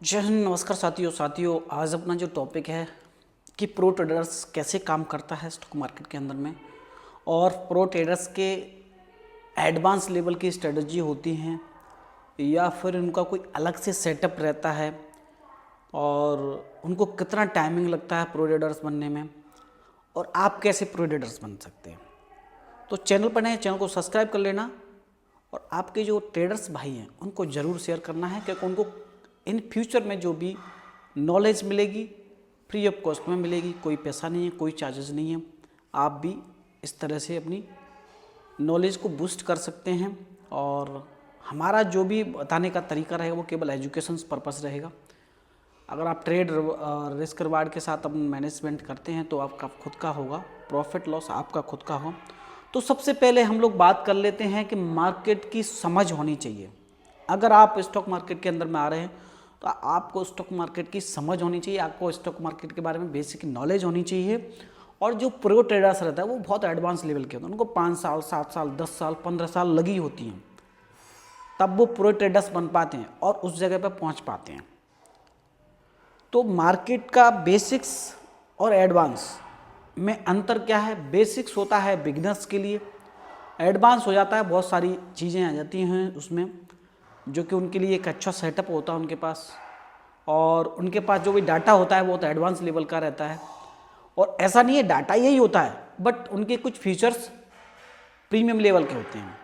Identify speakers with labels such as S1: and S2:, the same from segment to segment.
S1: जय हिंद। नमस्कार साथियों, आज अपना जो टॉपिक है कि प्रो ट्रेडर्स कैसे काम करता है स्टॉक मार्केट के अंदर में, और प्रो ट्रेडर्स के एडवांस लेवल की स्ट्रेटजी होती हैं या फिर उनका कोई अलग से सेटअप रहता है, और उनको कितना टाइमिंग लगता है प्रो ट्रेडर्स बनने में, और आप कैसे प्रो ट्रेडर्स बन सकते हैं। तो चैनल पर नए, चैनल को सब्सक्राइब कर लेना, और आपके जो ट्रेडर्स भाई हैं उनको ज़रूर शेयर करना है, क्योंकि उनको इन फ्यूचर में जो भी नॉलेज मिलेगी फ्री ऑफ कॉस्ट में मिलेगी। कोई पैसा नहीं है, कोई चार्जेस नहीं है। आप भी इस तरह से अपनी नॉलेज को बूस्ट कर सकते हैं, और हमारा जो भी बताने का तरीका रहेगा वो केवल एजुकेशन पर्पस रहेगा। अगर आप ट्रेड रिस्क रिवार्ड के साथ अपन मैनेजमेंट करते हैं तो आपका खुद का होगा, प्रॉफिट लॉस आपका खुद का हो। तो सबसे पहले हम लोग बात कर लेते हैं कि मार्केट की समझ होनी चाहिए। अगर आप स्टॉक मार्केट के अंदर में आ रहे हैं तो आपको स्टॉक मार्केट की समझ होनी चाहिए, आपको स्टॉक मार्केट के बारे में बेसिक नॉलेज होनी चाहिए। और जो प्रो ट्रेडर्स रहता है वो बहुत एडवांस लेवल के होते हैं, उनको 5 साल 7 साल 10 साल 15 साल लगी होती हैं, तब वो प्रो ट्रेडर्स बन पाते हैं और उस जगह पर पहुंच पाते हैं। तो मार्केट का बेसिक्स और एडवांस में अंतर क्या है? बेसिक्स होता है बिगिनर्स के लिए, एडवांस हो जाता है, बहुत सारी चीज़ें आ जाती हैं उसमें जो कि उनके लिए एक अच्छा सेटअप होता है उनके पास, और उनके पास जो भी डाटा होता है वो तो एडवांस लेवल का रहता है। और ऐसा नहीं है डाटा यही होता है, बट उनके कुछ फीचर्स प्रीमियम लेवल के होते हैं।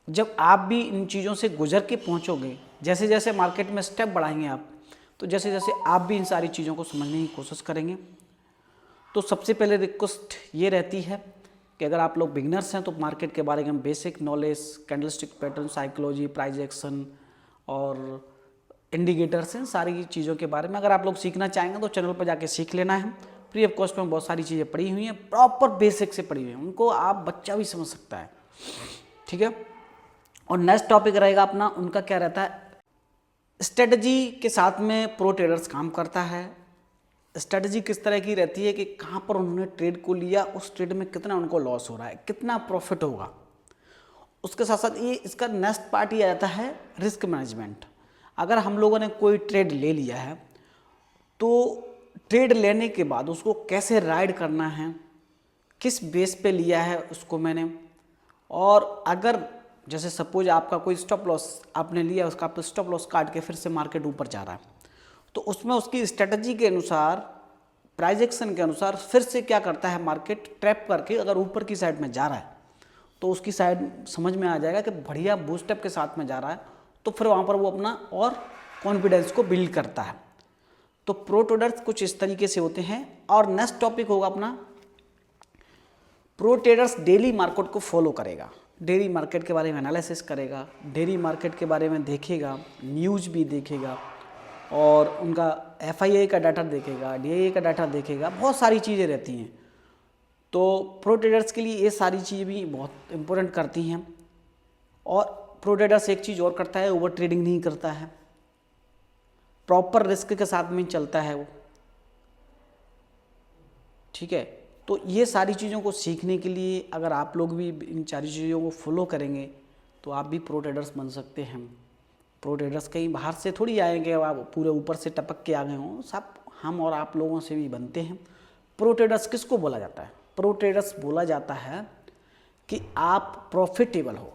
S1: जब आप भी इन चीज़ों से गुजर के पहुंचोगे, जैसे जैसे मार्केट में स्टेप बढ़ाएंगे आप, तो जैसे जैसे आप भी इन सारी चीज़ों को समझने की कोशिश करेंगे। तो सबसे पहले रिक्वेस्ट ये रहती है कि अगर आप लोग बिगिनर्स हैं तो मार्केट के बारे में basic knowledge, candlestick pattern, psychology, price action और इंडिकेटर्स हैं, सारी चीज़ों के बारे में अगर आप लोग सीखना चाहेंगे तो चैनल पर जाके सीख लेना है। फ्री ऑफ कॉस्ट में बहुत सारी चीज़ें पड़ी हुई हैं, प्रॉपर बेसिक से पड़ी हुई हैं, उनको आप बच्चा भी समझ सकता है, ठीक है। और नेक्स्ट टॉपिक रहेगा अपना, उनका क्या रहता है, स्ट्रेटजी के साथ में प्रो ट्रेडर्स काम करता है। स्ट्रेटजी किस तरह की रहती है कि कहाँ पर उन्होंने ट्रेड को लिया, उस ट्रेड में कितना उनको लॉस हो रहा है, कितना प्रॉफिट होगा। उसके साथ साथ ये इसका नेक्स्ट पार्ट ये आता है रिस्क मैनेजमेंट। अगर हम लोगों ने कोई ट्रेड ले लिया है तो ट्रेड लेने के बाद उसको कैसे राइड करना है, किस बेस पे लिया है उसको मैंने, और अगर जैसे सपोज आपका कोई स्टॉप लॉस आपने लिया, उसका आप स्टॉप लॉस काट के फिर से मार्केट ऊपर जा रहा है, तो उसमें उसकी स्ट्रेटजी के अनुसार, प्राइस एक्शन के अनुसार फिर से क्या करता है मार्केट, ट्रैप करके अगर ऊपर की साइड में जा रहा है तो उसकी साइड समझ में आ जाएगा कि बढ़िया बूस्टअप के साथ में जा रहा है, तो फिर वहाँ पर वो अपना और कॉन्फिडेंस को बिल्ड करता है। तो प्रो ट्रेडर्स कुछ इस तरीके से होते हैं। और नेक्स्ट टॉपिक होगा अपना, प्रो ट्रेडर्स डेली मार्केट को फॉलो करेगा, डेली मार्केट के बारे में एनालिसिस करेगा, डेली मार्केट के बारे में देखेगा, न्यूज़ भी देखेगा, और उनका FII का डाटा देखेगा, DII का डाटा देखेगा, बहुत सारी चीज़ें रहती हैं। तो प्रो ट्रेडर्स के लिए ये सारी चीज़ें भी बहुत इम्पोर्टेंट करती हैं। और प्रो ट्रेडर्स एक चीज़ और करता है, ओवर ट्रेडिंग नहीं करता है, प्रॉपर रिस्क के साथ में चलता है वो, ठीक है। तो ये सारी चीज़ों को सीखने के लिए अगर आप लोग भी इन सारी चीज़ों को फॉलो करेंगे तो आप भी प्रो ट्रेडर्स बन सकते हैं। प्रो ट्रेडर्स कहीं बाहर से थोड़ी आएंगे, आप पूरे ऊपर से टपक के आ गए हों, सब हम और आप लोगों से भी बनते हैं। प्रो ट्रेडर्स किसको बोला जाता है? प्रो ट्रेडर्स बोला जाता है कि आप प्रॉफिटेबल हो,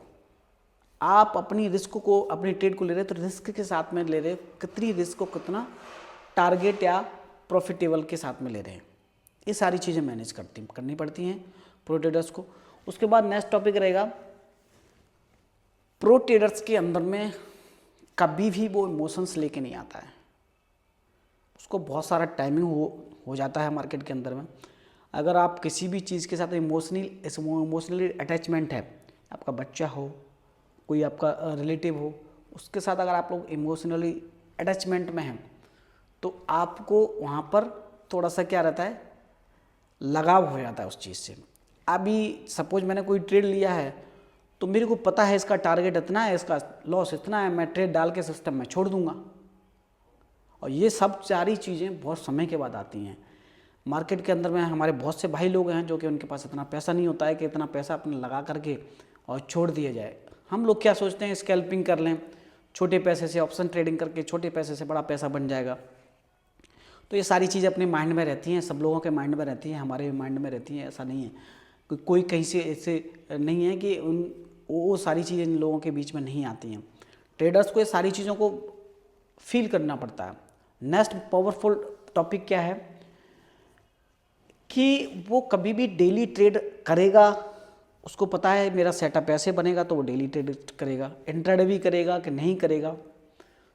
S1: आप अपनी रिस्क को, अपनी ट्रेड को ले रहे तो रिस्क के साथ में ले रहे, कितनी रिस्क को कितना टारगेट या प्रॉफिटेबल के साथ में ले रहे हैं, ये सारी चीज़ें मैनेज करनी पड़ती हैं प्रो ट्रेडर्स को। उसके बाद नेक्स्ट टॉपिक रहेगा, प्रो ट्रेडर्स के अंदर में कभी भी वो इमोशंस लेके नहीं आता है, उसको बहुत सारा टाइमिंग हो जाता है मार्केट के अंदर में। अगर आप किसी भी चीज़ के साथ इमोशनली अटैचमेंट है, आपका बच्चा हो, कोई आपका रिलेटिव हो, उसके साथ अगर आप लोग इमोशनली अटैचमेंट में हैं तो आपको वहाँ पर थोड़ा सा क्या रहता है, लगाव हो जाता है उस चीज़ से। अभी सपोज मैंने कोई ट्रेड लिया है तो मेरे को पता है इसका टारगेट इतना है, इसका लॉस इतना है, मैं ट्रेड डाल के सिस्टम में छोड़ दूंगा। और ये सब सारी चीज़ें बहुत समय के बाद आती हैं मार्केट के अंदर में। हमारे बहुत से भाई लोग हैं जो कि उनके पास इतना पैसा नहीं होता है कि इतना पैसा अपने लगा करके और छोड़ दिया जाए। हम लोग क्या सोचते हैं, स्कैल्पिंग कर लें छोटे पैसे से ऑप्शन ट्रेडिंग करके छोटे पैसे से बड़ा पैसा बन जाएगा। तो ये सारी चीज़ें अपने माइंड में रहती हैं, सब लोगों के माइंड में रहती हैं, हमारे भी माइंड में रहती हैं। ऐसा नहीं है कोई कहीं से ऐसे नहीं है कि वो सारी चीज़ें इन लोगों के बीच में नहीं आती हैं। ट्रेडर्स को ये सारी चीज़ों को फील करना पड़ता है। नेक्स्ट पावरफुल टॉपिक क्या है कि वो कभी भी डेली ट्रेड करेगा, उसको पता है मेरा सेटअप ऐसे बनेगा तो वो डेली ट्रेड करेगा। इंट्राडे भी करेगा कि नहीं करेगा,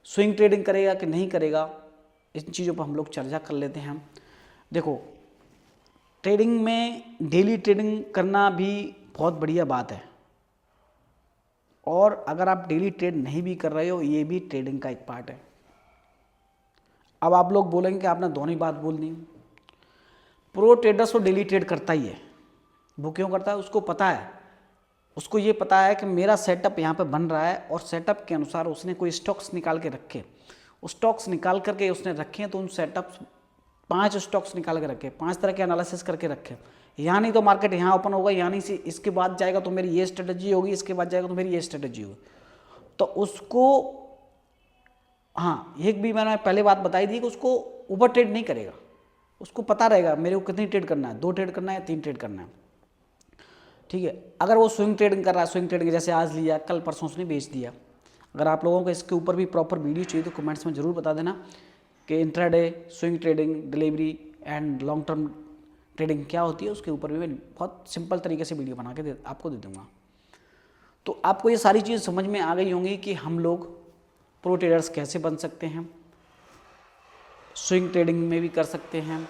S1: स्विंग ट्रेडिंग करेगा कि नहीं करेगा, इन चीज़ों पर हम लोग चर्चा कर लेते हैं। देखो, ट्रेडिंग में डेली ट्रेडिंग करना भी बहुत बढ़िया बात है, और अगर आप डेली ट्रेड नहीं भी कर रहे हो, ये भी ट्रेडिंग का एक पार्ट है। अब आप लोग बोलेंगे कि आपने दोनों ही बात बोल दी। प्रो ट्रेडर्स तो डेली ट्रेड करता ही है। वो क्यों करता है? उसको पता है, उसको ये पता है कि मेरा सेटअप यहाँ पे बन रहा है, और सेटअप के अनुसार उसने कोई स्टॉक्स निकाल के रखे, उस स्टॉक्स निकाल करके उसने रखे हैं, तो उन सेटअप्स 5 स्टॉक्स निकाल के रखे, 5 तरह के एनालिसिस करके रखे। यहाँ नहीं तो मार्केट यहाँ ओपन होगा, यहाँ नहीं से इसके बाद जाएगा तो मेरी ये स्ट्रेटजी होगी, इसके बाद जाएगा तो मेरी ये स्ट्रेटजी होगी। तो उसको, हाँ, एक भी मैंने पहले बात बताई थी कि उसको ओवर ट्रेड नहीं करेगा, उसको पता रहेगा मेरे को कितनी ट्रेड करना है, 2 ट्रेड करना है या 3 ट्रेड करना है, ठीक है। अगर वो स्विंग ट्रेडिंग कर रहा है, स्विंग ट्रेडिंग जैसे आज लिया, कल परसों उसने बेच दिया। अगर आप लोगों को इसके ऊपर भी प्रॉपर वीडियो चाहिए तो कमेंट्स में ज़रूर बता देना कि intraday, swing trading, delivery and long term trading क्या होती है। उसके ऊपर भी मैं बहुत सिंपल तरीके से वीडियो बना के आपको दे दूँगा। तो आपको ये सारी चीज़ समझ में आ गई होंगी कि हम लोग प्रो ट्रेडर्स कैसे बन सकते हैं, स्विंग ट्रेडिंग में भी कर सकते हैं।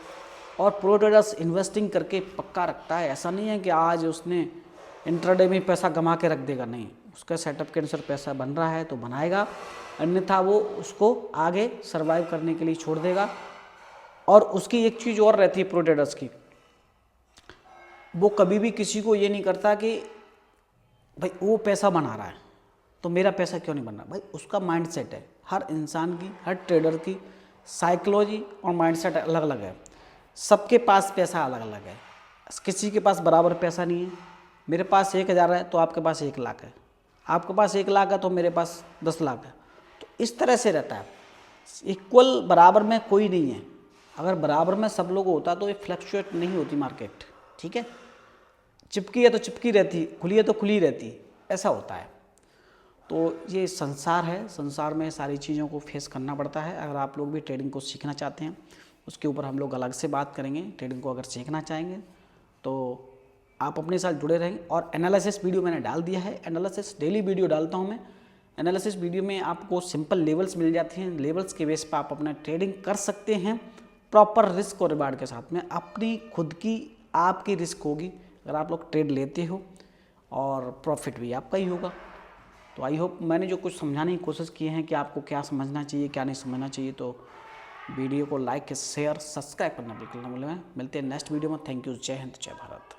S1: और प्रो ट्रेडर्स इन्वेस्टिंग करके पक्का रखता है, ऐसा नहीं है कि आज उसने इंट्राडे में पैसा कमा के रख देगा, नहीं, उसका सेटअप के अनुसार पैसा बन रहा है तो बनाएगा, अन्यथा वो उसको आगे सर्वाइव करने के लिए छोड़ देगा। और उसकी एक चीज़ और रहती है प्रो ट्रेडर्स की, वो कभी भी किसी को ये नहीं करता कि भाई वो पैसा बना रहा है तो मेरा पैसा क्यों नहीं बन रहा। भाई उसका माइंडसेट है, हर इंसान की, हर ट्रेडर की साइकोलॉजी और माइंडसेट अलग अलग है। सबके पास पैसा अलग अलग है, किसी के पास बराबर पैसा नहीं है। मेरे पास 1000 है तो आपके पास 1 लाख है, आपके पास 1 लाख है तो मेरे पास 10 लाख है। तो इस तरह से रहता है, इक्वल बराबर में कोई नहीं है। अगर बराबर में सब लोग होता तो ये फ्लक्चुएट नहीं होती मार्केट, ठीक है। चिपकी है तो चिपकी रहती, खुली है तो खुली रहती, ऐसा होता है। तो ये संसार है, संसार में सारी चीज़ों को फेस करना पड़ता है। अगर आप लोग भी ट्रेडिंग को सीखना चाहते हैं, उसके ऊपर हम लोग अलग से बात करेंगे। ट्रेडिंग को अगर सीखना चाहेंगे तो आप अपने साथ जुड़े रहेंगे। और एनालिसिस वीडियो मैंने डाल दिया है, एनालिसिस डेली वीडियो डालता हूँ मैं। एनालिसिस वीडियो में आपको सिंपल लेवल्स मिल जाती हैं, लेवल्स के बेस पर आप अपना ट्रेडिंग कर सकते हैं प्रॉपर रिस्क और रिवार्ड के साथ में। अपनी खुद की आपकी रिस्क होगी अगर आप लोग ट्रेड लेते हो, और प्रॉफिट भी आपका ही होगा। तो आई होप मैंने जो कुछ समझाने की कोशिश की है कि आपको क्या समझना चाहिए क्या नहीं समझना चाहिए। तो वीडियो को लाइक शेयर सब्सक्राइब करना बिल्कुल ना भूलें। मिलते हैं नेक्स्ट वीडियो में। Thank you. जय हिंद, जय भारत।